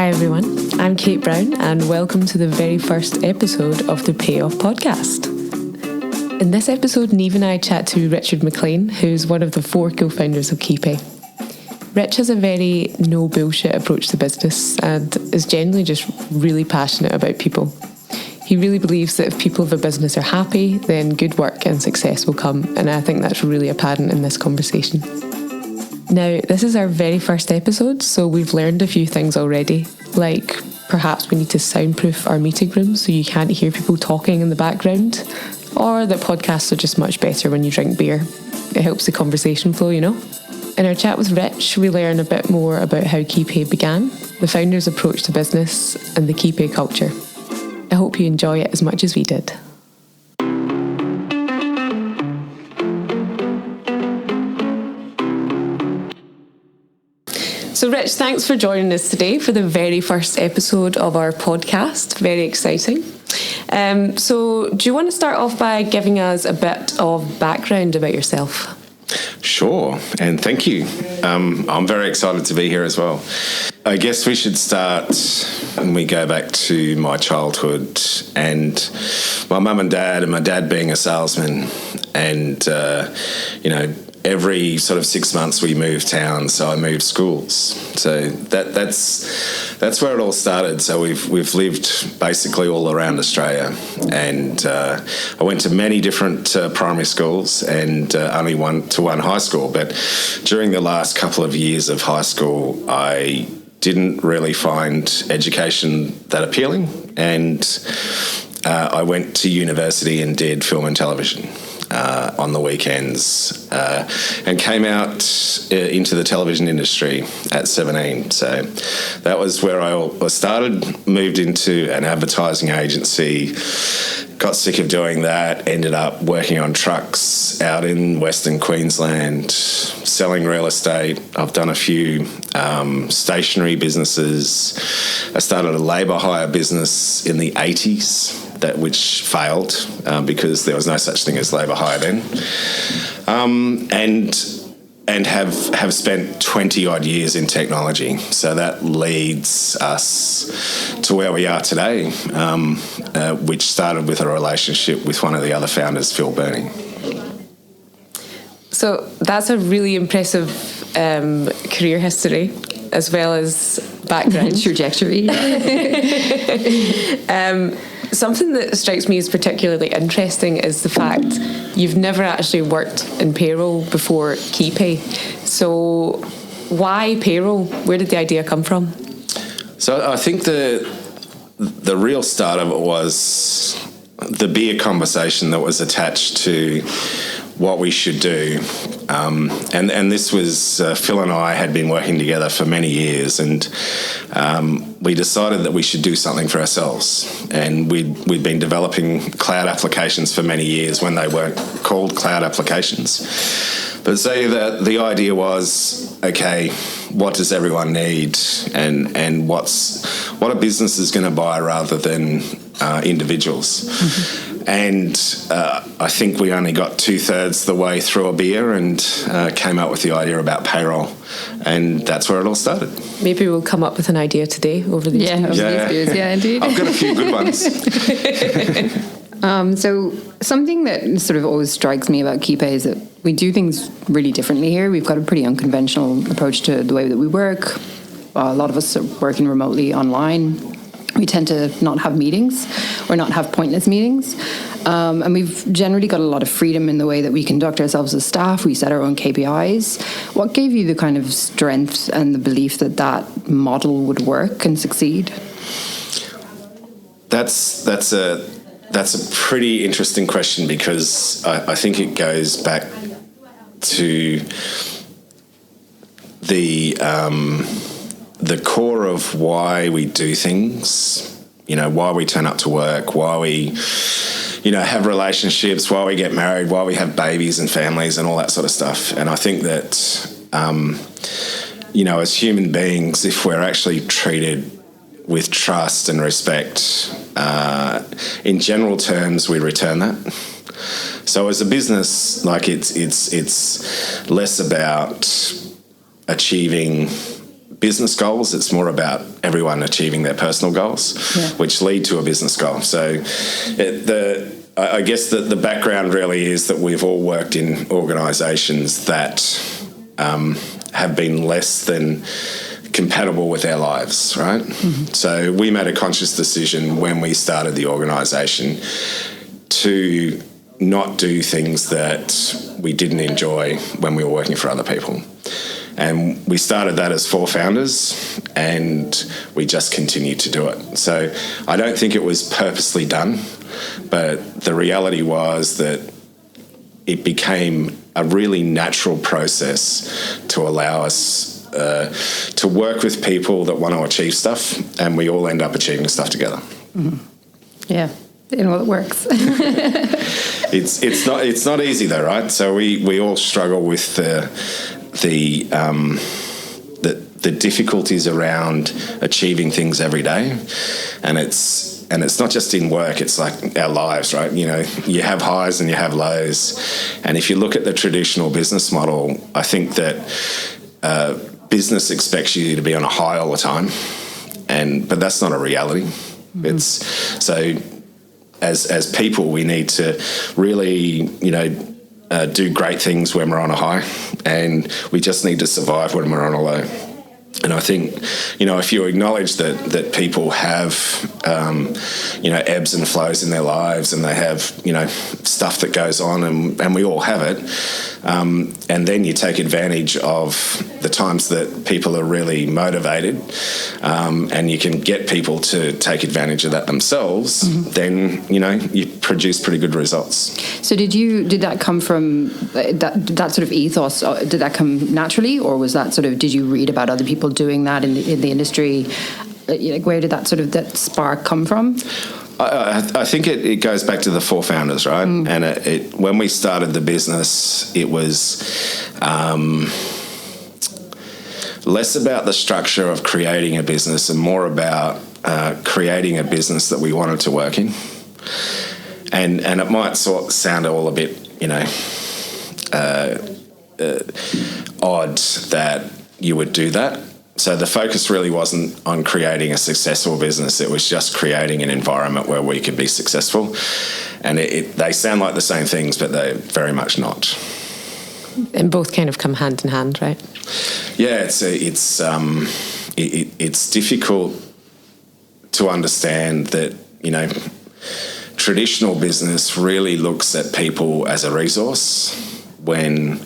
Hi everyone, I'm Kate Brown and welcome to the very first episode of the Payoff podcast. In this episode, Niamh and I chat to Richard McLean, who's one of the 4 co-founders of KeyPay. Rich has a very no bullshit approach to business and is generally just really passionate about people. He really believes that if people of a business are happy, then good work and success will come, and I think that's really apparent in this conversation. Now, this is our very first episode, so we've learned a few things already, like perhaps we need to soundproof our meeting room so you can't hear people talking in the background, or that podcasts are just much better when you drink beer. It helps the conversation flow, you know? In our chat with Rich, we learn a bit more about how KeyPay began, the founder's approach to business, and the KeyPay culture. I hope you enjoy it as much as we did. So Rich, thanks for joining us today for the very first episode of our podcast. Very exciting. So do you want to start off by giving us a bit of background about yourself? Sure, and thank you. I'm very excited to be here as well. I guess we should start when we go back to my childhood and my mum and my dad being a salesman, and every sort of 6 months we moved towns, so I moved schools. So that's where it all started. So we've lived basically all around Australia, and I went to many different primary schools and only one high school. But during the last couple of years of high school, I didn't really find education that appealing, and I went to university and did film and television on the weekends, and came out into the television industry at 17. So that was where I started, moved into an advertising agency, got sick of doing that, ended up working on trucks out in Western Queensland, selling real estate. I've done a few stationery businesses. I started a labour hire business in the 80s, which failed because there was no such thing as labour hire then, and have spent 20 odd years in technology. So that leads us to where we are today, which started with a relationship with one of the other founders, Phil Burney. So that's a really impressive career history as well as background. Trajectory. Something that strikes me as particularly interesting is the fact you've never actually worked in payroll before KeyPay. So why payroll? Where did the idea come from? So I think the real start of it was the beer conversation that was attached to what we should do. And this was, Phil and I had been working together for many years, and we decided that we should do something for ourselves. And we'd been developing cloud applications for many years when they weren't called cloud applications. But so the idea was, okay, what does everyone need, and what are businesses going to buy rather than individuals? Mm-hmm. And I think we only got 2/3 the way through a beer and came up with the idea about payroll, and that's where it all started. Maybe we'll come up with an idea today over these beers. Yeah, indeed. I've got a few good ones. So something that sort of always strikes me about KeyPay is that we do things really differently here. We've got a pretty unconventional approach to the way that we work. A lot of us are working remotely online. We tend to not have meetings or not have pointless meetings. And we've generally got a lot of freedom in the way that we conduct ourselves as staff. We set our own KPIs. What gave you the kind of strength and the belief that model would work and succeed? That's a pretty interesting question, because I think it goes back to the core of why we do things, why we turn up to work, why we, have relationships, why we get married, why we have babies and families and all that sort of stuff. And I think that, as human beings, if we're actually treated with trust and respect, in general terms, we return that. So as a business, it's less about achieving business goals. It's more about everyone achieving their personal goals, which lead to a business goal. So I guess the background really is that we've all worked in organisations that have been less than compatible with our lives, right? Mm-hmm. So we made a conscious decision when we started the organisation to not do things that we didn't enjoy when we were working for other people. And we started that as 4 founders, and we just continued to do it. So I don't think it was purposely done, but the reality was that it became a really natural process to allow us to work with people that want to achieve stuff, and we all end up achieving stuff together. Mm-hmm. Yeah, and well, it works. It's not easy though, right? So we all struggle with the difficulties around achieving things every day, and it's not just in work, it's like our lives, right? You know, you have highs and you have lows, and if you look at the traditional business model, I think that business expects you to be on a high all the time, but that's not a reality. Mm-hmm. It's so as people, we need to really, do great things when we're on a high, and we just need to survive when we're on a low. And I think, if you acknowledge that people have, ebbs and flows in their lives, and they have, stuff that goes on, and we all have it, and then you take advantage of the times that people are really motivated, and you can get people to take advantage of that themselves, mm-hmm. then, you produce pretty good results. So did that come from that sort of ethos? Did that come naturally, or was that did you read about other people doing that in the industry? Where did that spark come from? I think it goes back to the 4 founders, right? Mm. And when we started the business, it was less about the structure of creating a business and more about creating a business that we wanted to work in. And it might sound all a bit, odd that you would do that. So the focus really wasn't on creating a successful business. It was just creating an environment where we could be successful. And they sound like the same things, but they're very much not. And both kind of come hand in hand, right? Yeah, it's difficult to understand that, traditional business really looks at people as a resource, when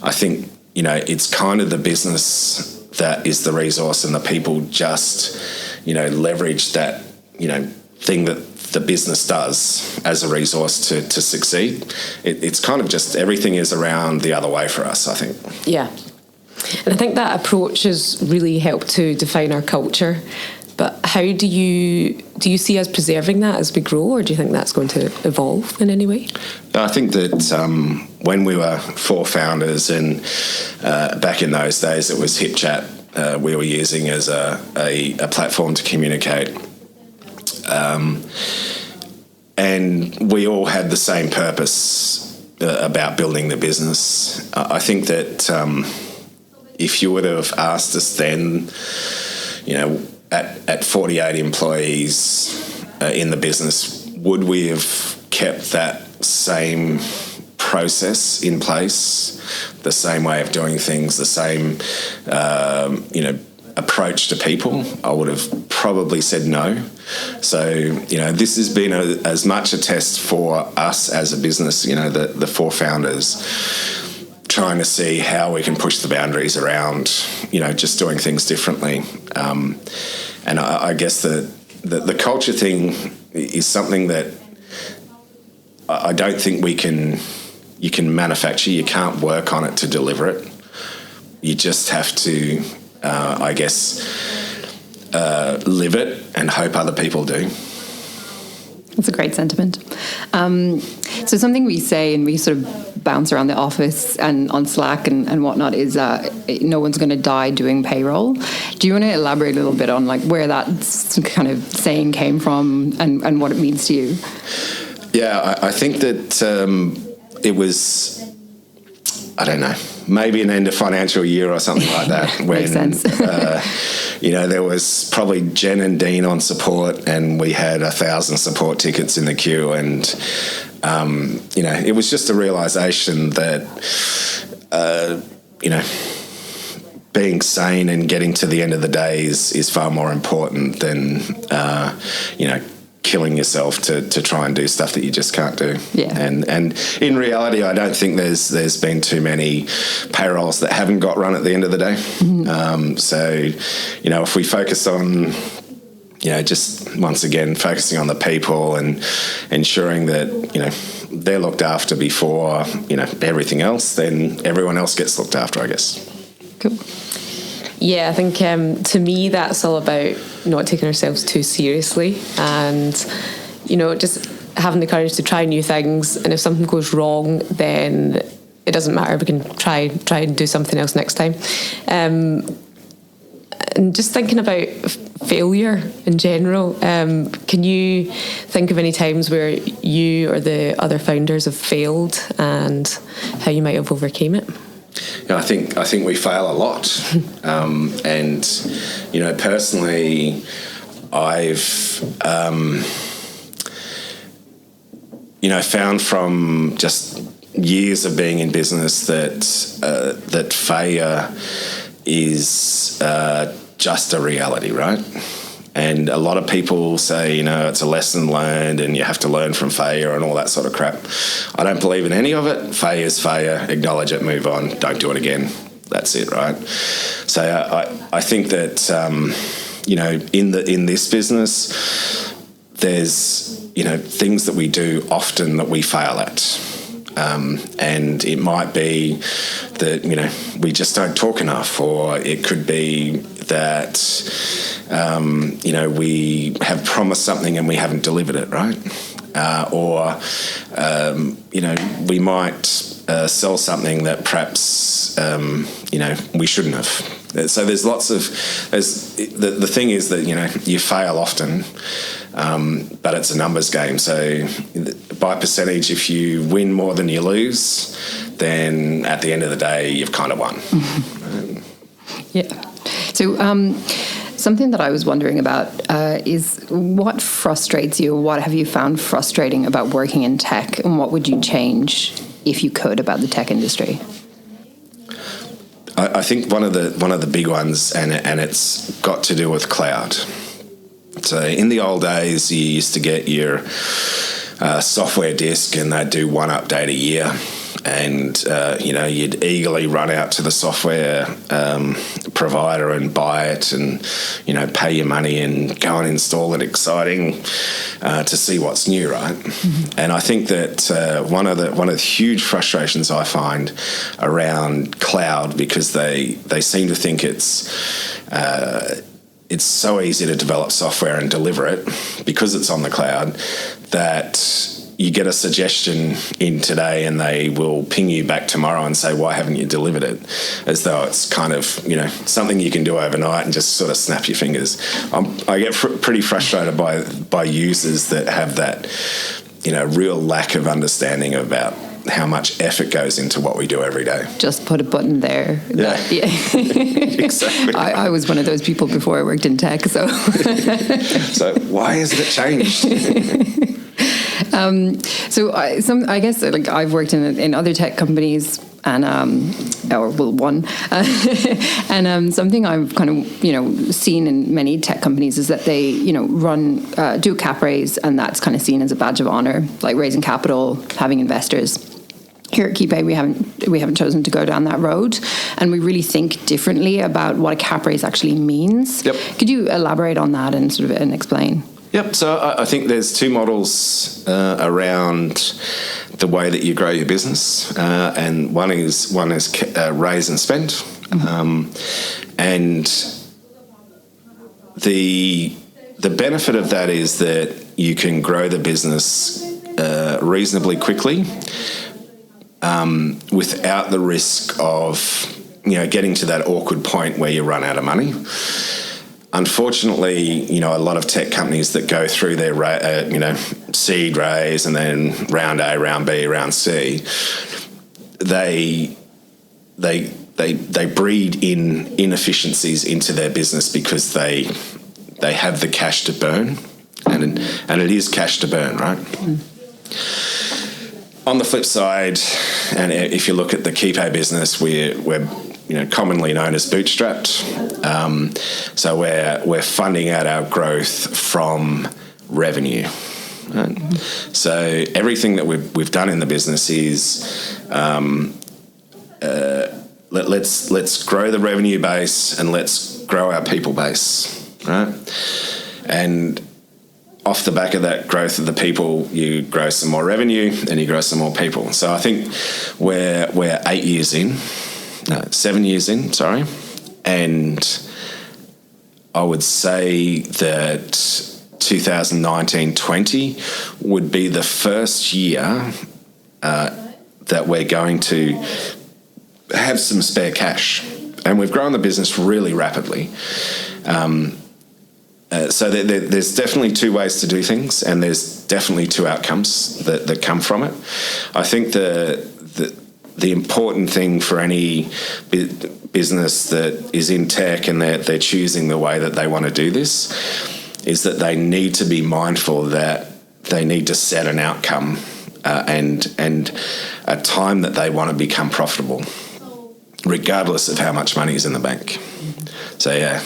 I think, it's kind of the business that is the resource, and the people just, leverage that, thing that the business does as a resource to succeed. It's kind of just everything is around the other way for us, I think. Yeah. And I think that approach has really helped to define our culture. But how do you see us preserving that as we grow, or do you think that's going to evolve in any way? I think that when we were 4 founders, and back in those days it was HipChat we were using as a platform to communicate, and we all had the same purpose about building the business. I think that if you would have asked us then, at 48 employees in the business, would we have kept that same process in place, the same way of doing things, the same, approach to people? I would have probably said no. So, this has been as much a test for us as a business, the 4 founders, trying to see how we can push the boundaries around, just doing things differently. And I guess the culture thing is something that I don't think you can manufacture. You can't work on it to deliver it. You just have to, live it and hope other people do. That's a great sentiment. So something we say, and we sort of bounce around the office and on Slack and whatnot, is no one's going to die doing payroll. Do you want to elaborate a little bit on where that kind of saying came from and what it means to you? Yeah, I think that it was I don't know, maybe an end of financial year or something like that. When, makes sense. There was probably Jen and Dean on support, and we had 1,000 support tickets in the queue, and it was just a realisation that being sane and getting to the end of the day is far more important than killing yourself to try and do stuff that you just can't do. Yeah. And in reality, I don't think there's been too many payrolls that haven't got run at the end of the day. Mm-hmm. If we focus on, just once again focusing on the people and ensuring that, they're looked after before, everything else, then everyone else gets looked after, I guess. Cool. Yeah, I think to me that's all about not taking ourselves too seriously and, just having the courage to try new things. And if something goes wrong, then it doesn't matter. We can try and do something else next time. And just thinking about failure in general, can you think of any times where you or the other founders have failed and how you might have overcame it? I think we fail a lot, and personally, I've found from just years of being in business that failure is just a reality, right? And a lot of people say, it's a lesson learned and you have to learn from failure and all that sort of crap. I don't believe in any of it. Failure is failure. Acknowledge it, move on, don't do it again. That's it, right? So I think that, in this business, there's, things that we do often that we fail at. And it might be that, we just don't talk enough, or it could be that, we have promised something and we haven't delivered it, right? We might sell something that perhaps, we shouldn't have. So there's lots of, the thing is that, you fail often, but it's a numbers game. So by percentage, if you win more than you lose, then at the end of the day, you've kind of won. Yeah. So something that I was wondering about is what frustrates you? What have you found frustrating about working in tech, and what would you change if you could about the tech industry? I think one of the big ones, and it's got to do with cloud. So in the old days, you used to get your software disk, and they'd do one update a year. And, you'd eagerly run out to the software provider and buy it and, pay your money and go and install it. Exciting to see what's new, right? Mm-hmm. And I think that one of the huge frustrations I find around cloud, because they seem to think it's so easy to develop software and deliver it because it's on the cloud, that you get a suggestion in today and they will ping you back tomorrow and say, why haven't you delivered it? As though it's kind of, something you can do overnight and just sort of snap your fingers. I get pretty frustrated by users that have that, real lack of understanding about how much effort goes into what we do every day. Just put a button there. Yeah. Exactly. I was one of those people before I worked in tech, so. So why hasn't it changed? I guess I've worked in other tech companies and one and something I've kind of seen in many tech companies is that they do a cap raise, and that's kind of seen as a badge of honor, like raising capital, having investors. Here at KeyPay, we haven't chosen to go down that road, and we really think differently about what a cap raise actually means. Yep. Could you elaborate on that and explain? Yep. So I think there's two models around the way that you grow your business, and one is raise and spend, and the benefit of that is that you can grow the business reasonably quickly, without the risk of getting to that awkward point where you run out of money. Unfortunately, a lot of tech companies that go through their, seed raise and then round A, round B, round C, they they breed in inefficiencies into their business because they have the cash to burn, and it is cash to burn, right? On the flip side, and if you look at the KeyPay business, we're commonly known as bootstrapped. So we're funding out our growth from revenue. Right? So everything that we've done in the business is let's grow the revenue base and let's grow our people base, right? And off the back of that growth of the people, you grow some more revenue and you grow some more people. So I think we're 7 years in, and I would say that 2019-20 would be the first year that we're going to have some spare cash, and we've grown the business really rapidly. So there's definitely two ways to do things, and there's definitely two outcomes that come from it. I think the important thing for any business that is in tech and they're choosing the way that they want to do this is that they need to be mindful that they need to set an outcome and a time that they want to become profitable, regardless of how much money is in the bank. So yeah,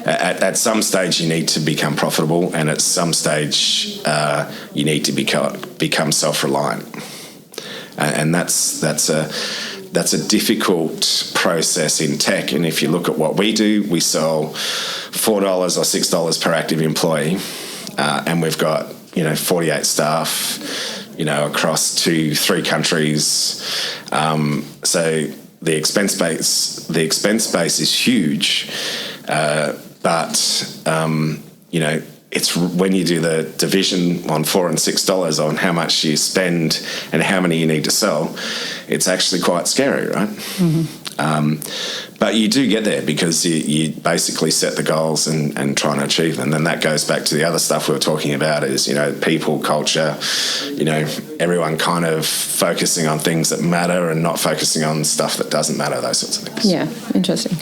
at some stage you need to become profitable, and at some stage you need to become self-reliant, and that's a difficult process in tech. And if you look at what we do, we sell $4 or $6 per active employee, and we've got 48 staff, across 3 countries. So the expense base is huge, but it's when you do the division on $4 and $6 on how much you spend and how many you need to sell, it's actually quite scary, right? But you do get there because you basically set the goals and try and achieve them. And that goes back to the other stuff we were talking about is, people, culture, everyone kind of focusing on things that matter and not focusing on stuff that doesn't matter, those sorts of things. Yeah, interesting.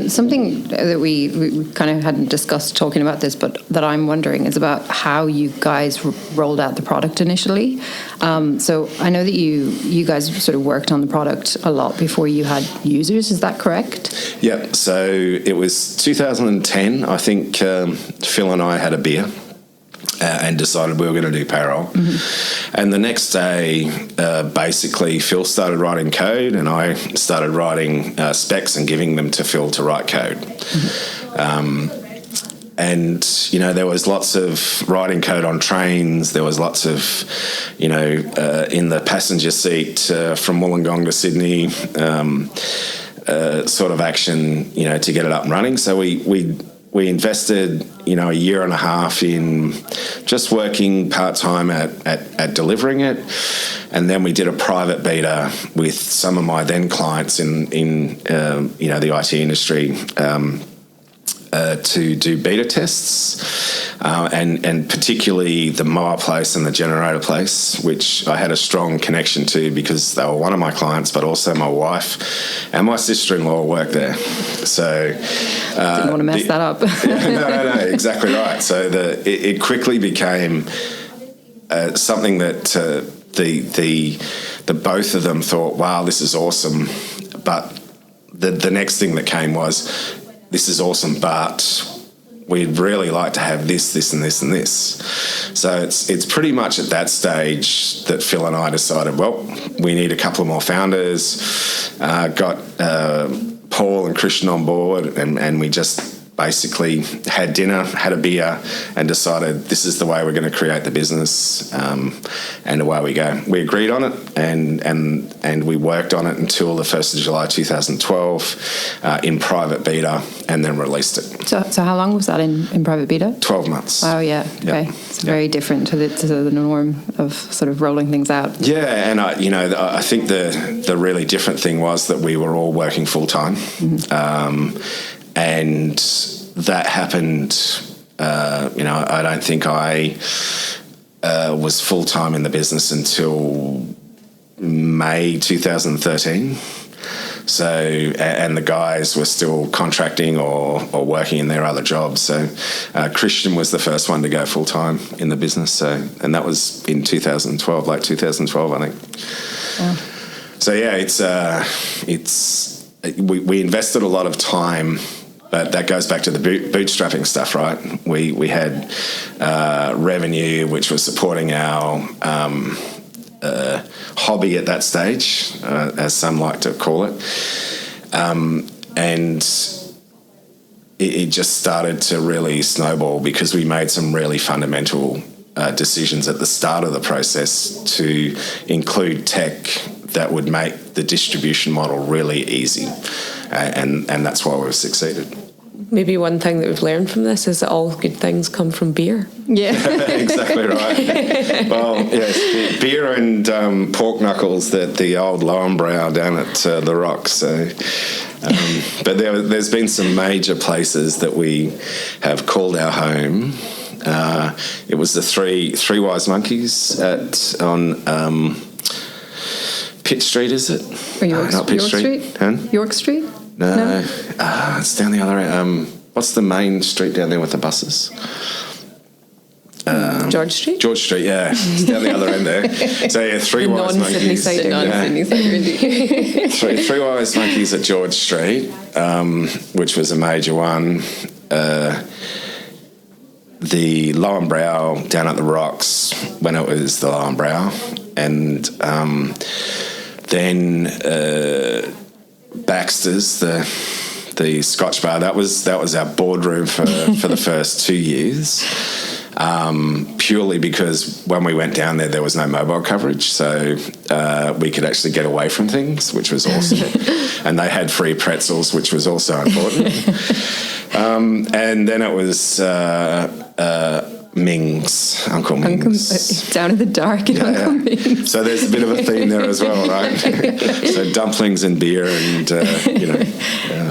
Something that we kind of hadn't discussed talking about this, but that I'm wondering is about how you guys rolled out the product initially. So I know that you guys sort of worked on the product a lot before you had users. Is that correct? Yeah. So it was 2010. I think Phil and I had a beer and decided we were going to do payroll. And the next day, basically, Phil started writing code and I started writing specs and giving them to Phil to write code. And, there was lots of writing code on trains. There was lots of, in the passenger seat from Wollongong to Sydney, sort of action, to get it up and running. So we invested, a year and a half in just working part-time at delivering it. And then we did a private beta with some of my then clients in the IT industry to do beta tests, and particularly the mower place and the generator place, which I had a strong connection to because they were one of my clients, but also my wife and my sister-in-law worked there. So didn't want to mess that up. No, exactly right. So it quickly became something that the both of them thought, wow, this is awesome. But the next thing that came was, this is awesome, but we'd really like to have this, and this, and this. So it's pretty much at that stage that Phil and I decided, well, we need a couple more founders, got Paul and Christian on board, and we just basically had dinner, had a beer, and decided this is the way we're going to create the business, and away we go. We agreed on it, and we worked on it until the 1st of July 2012 in private beta, and then released it. So how long was that in private beta? 12 months. Oh, yeah. Okay. Yep. It's very different to the norm of sort of rolling things out. Yeah, and I think the really different thing was that we were all working full-time. And that happened, I don't think I was full-time in the business until May 2013. So, and the guys were still contracting or working in their other jobs. So Christian was the first one to go full-time in the business. So, and that was in 2012, late 2012, I think. Wow. So yeah, we invested a lot of time, but that goes back to the bootstrapping stuff, right? We had revenue which was supporting our hobby at that stage, as some like to call it, and it just started to really snowball because we made some really fundamental decisions at the start of the process to include tech that would make the distribution model really easy, and that's why we've succeeded. Maybe one thing that we've learned from this is that all good things come from beer. Yeah. Exactly right. Well, yes, beer and pork knuckles, the old Lowenbrow down at the Rock. So, but there's been some major places that we have called our home. It was the three Wise Monkeys on Pitt Street, is it? Or York Street? Huh? York Street? No. It's down the other end. What's the main street down there with the buses? George Street? George Street, yeah. It's down the other end there. So, yeah, three Wise Monkeys. Three Wise Monkeys at George Street, which was a major one. The Lowenbrow down at the Rocks when it was the Lowenbrow. And then Baxter's, the Scotch bar, that was our boardroom for the first 2 years, purely because when we went down there was no mobile coverage, so we could actually get away from things, which was awesome. And they had free pretzels, which was also important. And then it was Ming's, Uncle Ming's. Down in the dark at Uncle Ming's. So there's a bit of a theme there as well, right? So dumplings and beer and,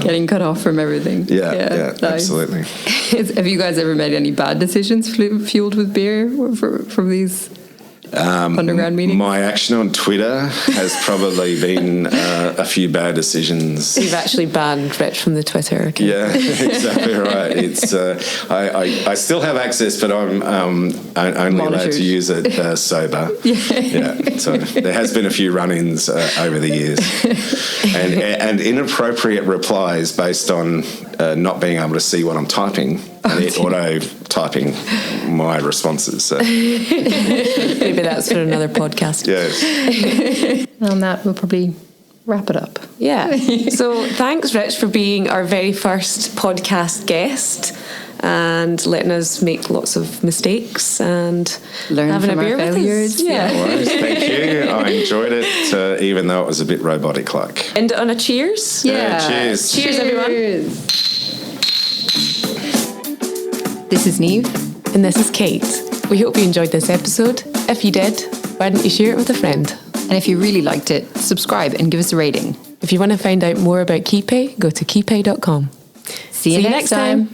getting cut off from everything. Yeah, nice. Absolutely. Have you guys ever made any bad decisions fueled with beer from these underground meetings? My action on Twitter has probably been a few bad decisions. You've actually banned Rich from the Twitter account. Yeah, exactly right. It's I still have access, but I'm only allowed to use it sober. Yeah. So there has been a few run-ins over the years, and inappropriate replies based on not being able to see what I'm typing. And it auto-typing my responses. So. Maybe that's for another podcast. Yes. On that, we'll probably wrap it up. Yeah. So thanks, Rich, for being our very first podcast guest and letting us make lots of mistakes and learn having from a beer our failures. With us. Yeah. No worries. Thank you. I enjoyed it, even though it was a bit robotic-like. End it on a cheers. Yeah. Cheers. Cheers, everyone. This is Niamh. And this is Kate. We hope you enjoyed this episode. If you did, why don't you share it with a friend? And if you really liked it, subscribe and give us a rating. If you want to find out more about KeyPay, go to keypay.com. See you next time.